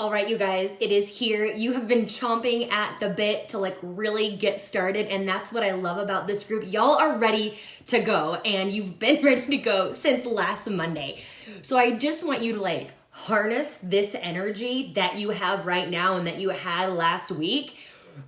All right, you guys, it is here. You have been chomping at the bit to really get started, and that's what I love about this group. Y'all are ready to go, and you've been ready to go since last Monday. So I just want you to harness this energy that you have right now and that you had last week.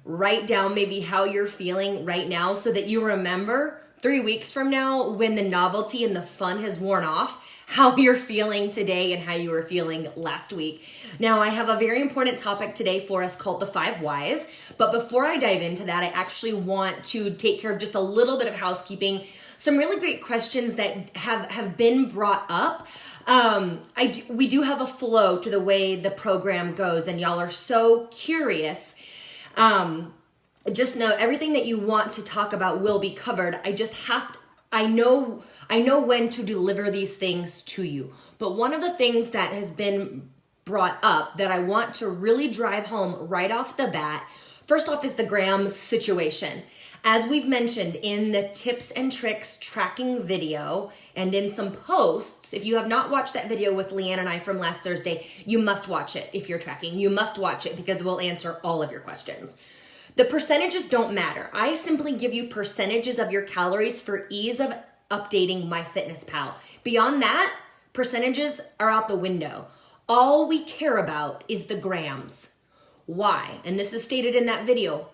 Write down maybe how you're feeling right now so that you remember 3 weeks from now, when the novelty and the fun has worn off, how you're feeling today and how you were feeling last week. Now, I have a very important topic today for us called the 5 whys. But before I dive into that, I actually want to take care of just a little bit of housekeeping. Some really great questions that have been brought up. We do have a flow to the way the program goes, and y'all are so curious. Just know everything that you want to talk about will be covered. I know when to deliver these things to you. But one of the things that has been brought up that I want to really drive home right off the bat, first off, is the grams situation. As we've mentioned in the tips and tricks tracking video and in some posts, if you have not watched that video with Leanne and I from last Thursday, you must watch it if you're tracking. You must watch it because we'll answer all of your questions. The percentages don't matter. I simply give you percentages of your calories for ease of updating MyFitnessPal. Beyond that, percentages are out the window. All we care about is the grams. Why? And this is stated in that video.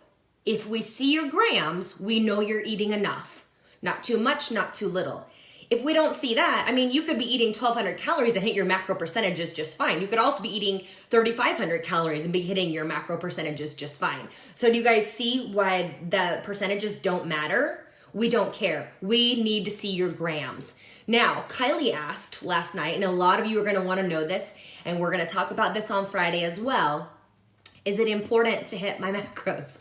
If we see your grams, we know you're eating enough. Not too much, not too little. If we don't see that, you could be eating 1,200 calories and hit your macro percentages just fine. You could also be eating 3,500 calories and be hitting your macro percentages just fine. So do you guys see why the percentages don't matter? We don't care. We need to see your grams. Now, Kylie asked last night, and a lot of you are going to want to know this, and we're going to talk about this on Friday as well. Is it important to hit my macros?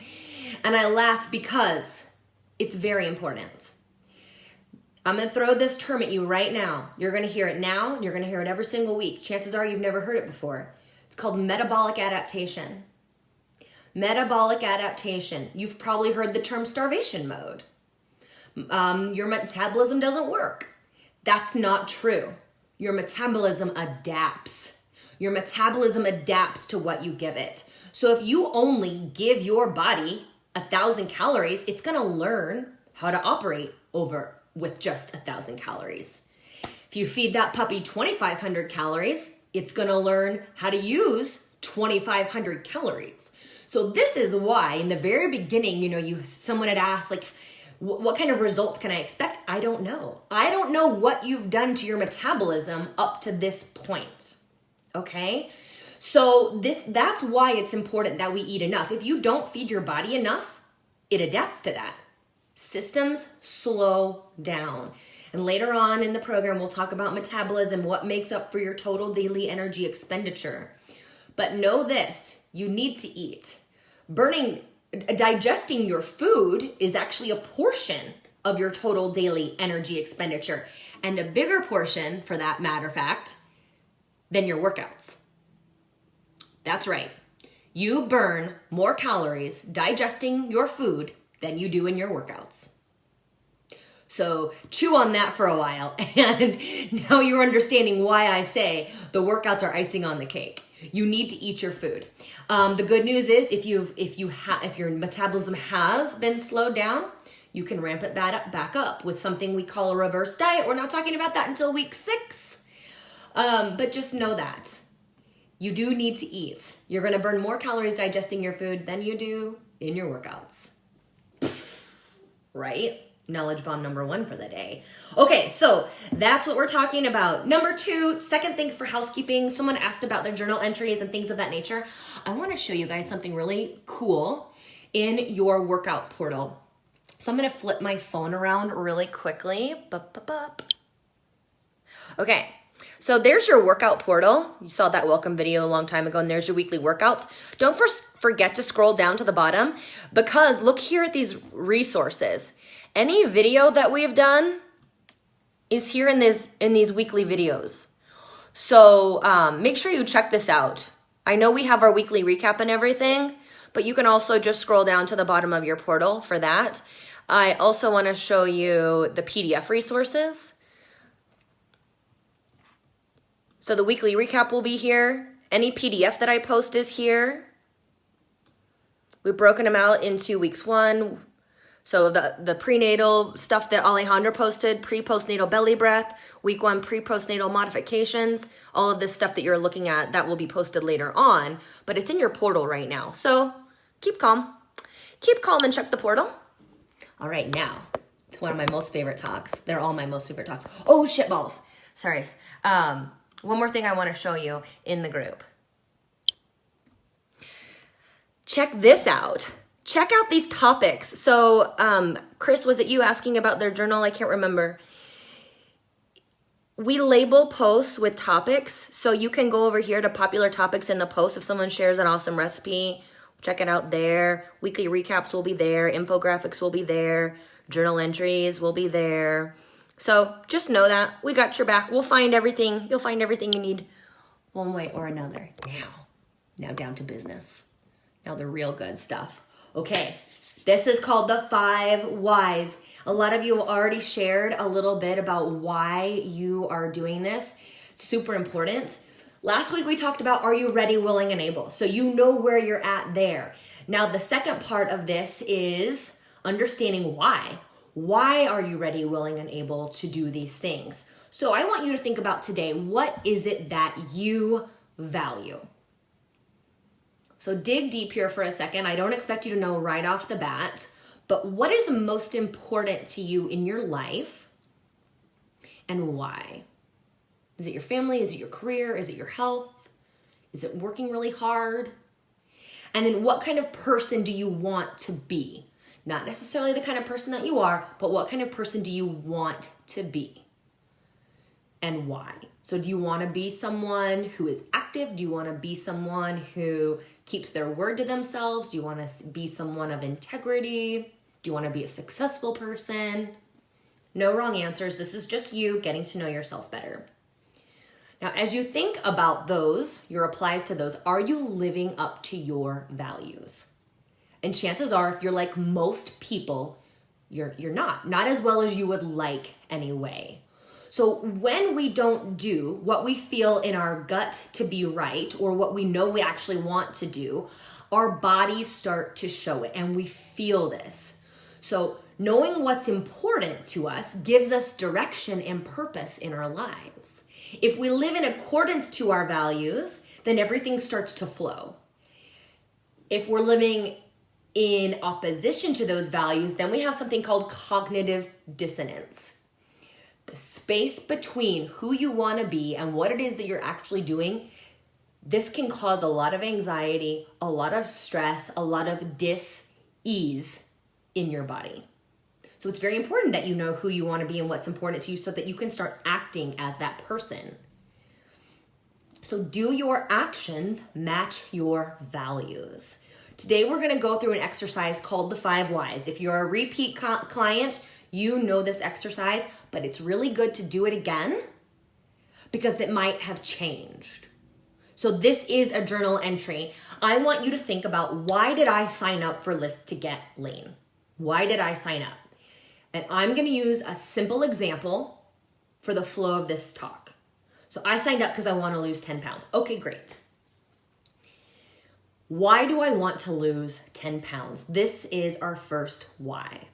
And I laugh because it's very important. I'm going to throw this term at you right now. You're going to hear it now. You're going to hear it every single week. Chances are you've never heard it before. It's called metabolic adaptation. Metabolic adaptation. You've probably heard the term starvation mode. Your metabolism doesn't work. That's not true. Your metabolism adapts. Your metabolism adapts to what you give it. So if you only give your body 1,000 calories, it's going to learn how to operate with just 1,000 calories. If you feed that puppy 2,500 calories, it's going to learn how to use 2,500 calories. So this is why in the very beginning, someone had asked what kind of results can I expect? I don't know. I don't know what you've done to your metabolism up to this point. Okay? So that's why it's important that we eat enough. If you don't feed your body enough, it adapts to that. Systems slow down. And later on in the program, we'll talk about metabolism, what makes up for your total daily energy expenditure. But know this, you need to eat. Digesting your food is actually a portion of your total daily energy expenditure, and a bigger portion, for that matter of fact, than your workouts. That's right. You burn more calories digesting your food than you do in your workouts. So chew on that for a while, and now you're understanding why I say the workouts are icing on the cake. You need to eat your food. The good news is if your metabolism has been slowed down, you can ramp it back up with something we call a reverse diet. We're not talking about that until week 6. But just know that you do need to eat. You're going to burn more calories digesting your food than you do in your workouts. Right? Knowledge bomb number 1 for the day. Okay, so that's what we're talking about. Number 2, second thing for housekeeping. Someone asked about their journal entries and things of that nature. I want to show you guys something really cool in your workout portal. So I'm going to flip my phone around really quickly. Okay, so there's your workout portal. You saw that welcome video a long time ago, and there's your weekly workouts. Don't forget to scroll down to the bottom, because look here at these resources. Any video that we have done is here in these weekly videos. So make sure you check this out. I know we have our weekly recap and everything, but you can also just scroll down to the bottom of your portal for that. I also want to show you the PDF resources. So the weekly recap will be here. Any PDF that I post is here. We've broken them out into weeks 1. So the prenatal stuff that Alejandra posted, pre-postnatal belly breath, week 1 pre-postnatal modifications, all of this stuff that you're looking at, that will be posted later on, but it's in your portal right now. So keep calm. Keep calm and check the portal. All right, now, it's one of my most favorite talks. They're all my most favorite talks. Oh, shitballs. Sorry. One more thing I want to show you in the group. Check this out. Check out these topics. So, Chris, was it you asking about their journal? I can't remember. We label posts with topics. So you can go over here to popular topics in the post. If someone shares an awesome recipe, check it out there. Weekly recaps will be there. Infographics will be there. Journal entries will be there. So just know that we got your back. We'll find everything. You'll find everything you need one way or another. Now down to business. Now the real good stuff. Okay, this is called the 5 whys. A lot of you have already shared a little bit about why you are doing this. It's super important. Last week we talked about, are you ready, willing, and able? So you know where you're at there. Now the second part of this is understanding why. Why are you ready, willing, and able to do these things? So I want you to think about today, what is it that you value? So dig deep here for a second. I don't expect you to know right off the bat, but what is most important to you in your life and why? Is it your family? Is it your career? Is it your health? Is it working really hard? And then what kind of person do you want to be? Not necessarily the kind of person that you are, but what kind of person do you want to be? And why? So do you want to be someone who is active? Do you want to be someone who keeps their word to themselves? Do you want to be someone of integrity? Do you want to be a successful person? No wrong answers. This is just you getting to know yourself better. Now, as you think about those, your replies to those, are you living up to your values? And chances are, if you're like most people, you're not as well as you would like anyway. So when we don't do what we feel in our gut to be right, or what we know we actually want to do, our bodies start to show it and we feel this. So knowing what's important to us gives us direction and purpose in our lives. If we live in accordance to our values, then everything starts to flow. If we're living in opposition to those values, then we have something called cognitive dissonance. The space between who you want to be and what it is that you're actually doing, this can cause a lot of anxiety, a lot of stress, a lot of dis-ease in your body. So it's very important that you know who you want to be and what's important to you so that you can start acting as that person. So do your actions match your values? Today we're going to go through an exercise called the 5 whys. If you're a repeat client, you know this exercise, but it's really good to do it again because it might have changed. So this is a journal entry. I want you to think about, why did I sign up for Lift to Get Lean? Why did I sign up? And I'm going to use a simple example for the flow of this talk. So I signed up because I want to lose 10 pounds. Okay, great. Why do I want to lose 10 pounds? This is our first why.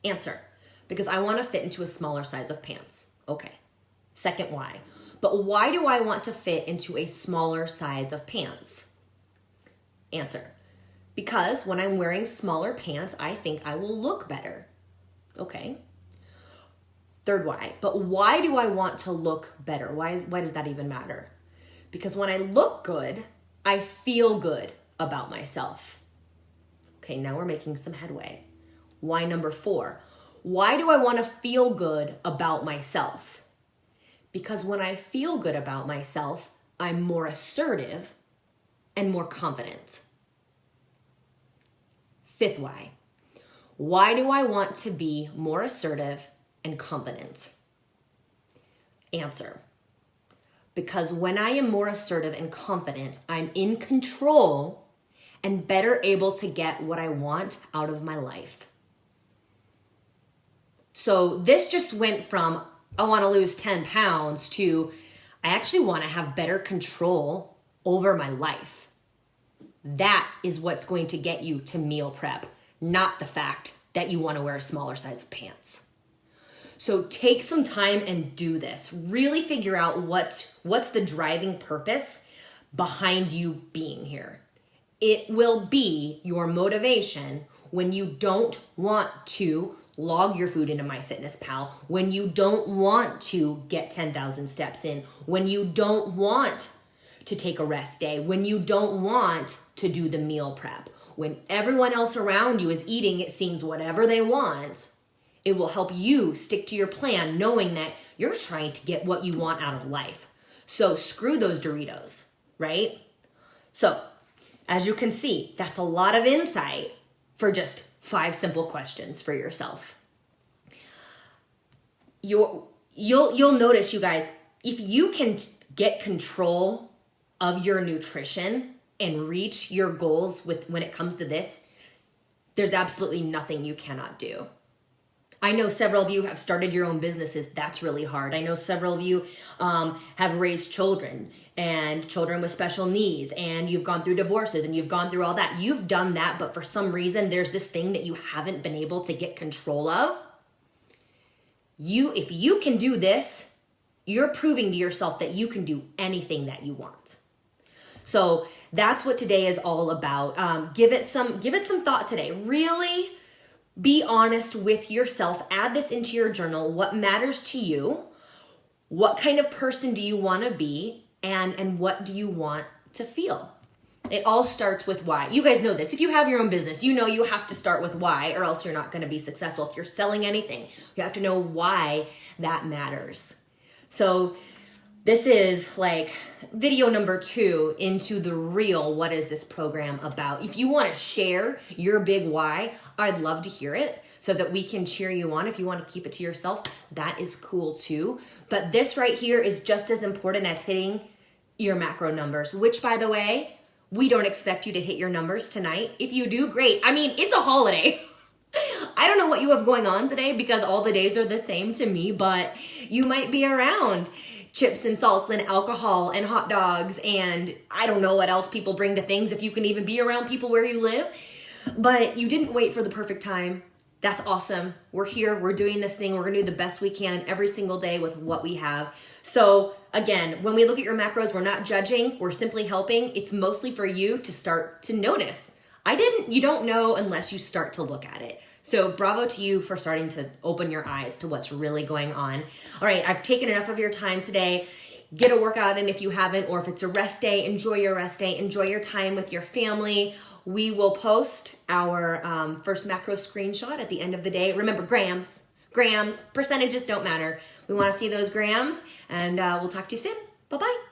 Answer: because I want to fit into a smaller size of pants. Okay. Second why. But why do I want to fit into a smaller size of pants? Answer: because when I'm wearing smaller pants, I think I will look better. Okay. Third why. But why do I want to look better? Why does that even matter? Because when I look good, I feel good about myself. Okay, now we're making some headway. Why number 4. Why do I want to feel good about myself? Because when I feel good about myself, I'm more assertive and more confident. Fifth why. Why do I want to be more assertive and confident? Answer: because when I am more assertive and confident, I'm in control and better able to get what I want out of my life. So this just went from, I want to lose 10 pounds to, I actually want to have better control over my life. That is what's going to get you to meal prep, not the fact that you want to wear a smaller size of pants. So take some time and do this. Really figure out what's the driving purpose behind you being here. It will be your motivation when you don't want to log your food into MyFitnessPal, when you don't want to get 10,000 steps in, when you don't want to take a rest day, when you don't want to do the meal prep, when everyone else around you is eating, it seems, whatever they want. It will help you stick to your plan, knowing that you're trying to get what you want out of life. So screw those Doritos, right? So as you can see, that's a lot of insight for just 5 simple questions for yourself. You'll notice, you guys, if you can get control of your nutrition and reach your goals when it comes to this, there's absolutely nothing you cannot do. I know several of you have started your own businesses. That's really hard. I know several of you have raised children and children with special needs, and you've gone through divorces and you've gone through all that. You've done that, but for some reason, there's this thing that you haven't been able to get control of. If you can do this, you're proving to yourself that you can do anything that you want. So that's what today is all about. Give it some thought today. Really be honest with yourself. Add this into your journal. What matters to you? What kind of person do you want to be? And what do you want to feel? It all starts with why. You guys know this. If you have your own business, you know you have to start with why, or else you're not going to be successful. If you're selling anything, you have to know why that matters. So this is like video number 2 into the real, what is this program about? If you want to share your big why, I'd love to hear it so that we can cheer you on. If you want to keep it to yourself, that is cool too. But this right here is just as important as hitting your macro numbers, which, by the way, we don't expect you to hit your numbers tonight. If you do, great. I mean, it's a holiday. I don't know what you have going on today because all the days are the same to me, but you might be around chips and salsa and alcohol and hot dogs and I don't know what else people bring to things, if you can even be around people where you live. But you didn't wait for the perfect time. That's awesome. We're here. We're doing this thing. We're going to do the best we can every single day with what we have. So again, when we look at your macros, we're not judging. We're simply helping. It's mostly for you to start to notice. You don't know unless you start to look at it. So bravo to you for starting to open your eyes to what's really going on. All right, I've taken enough of your time today. Get a workout in if you haven't, or if it's a rest day, enjoy your rest day. Enjoy your time with your family. We will post our first macro screenshot at the end of the day. Remember, grams, percentages don't matter. We want to see those grams, and we'll talk to you soon. Bye-bye.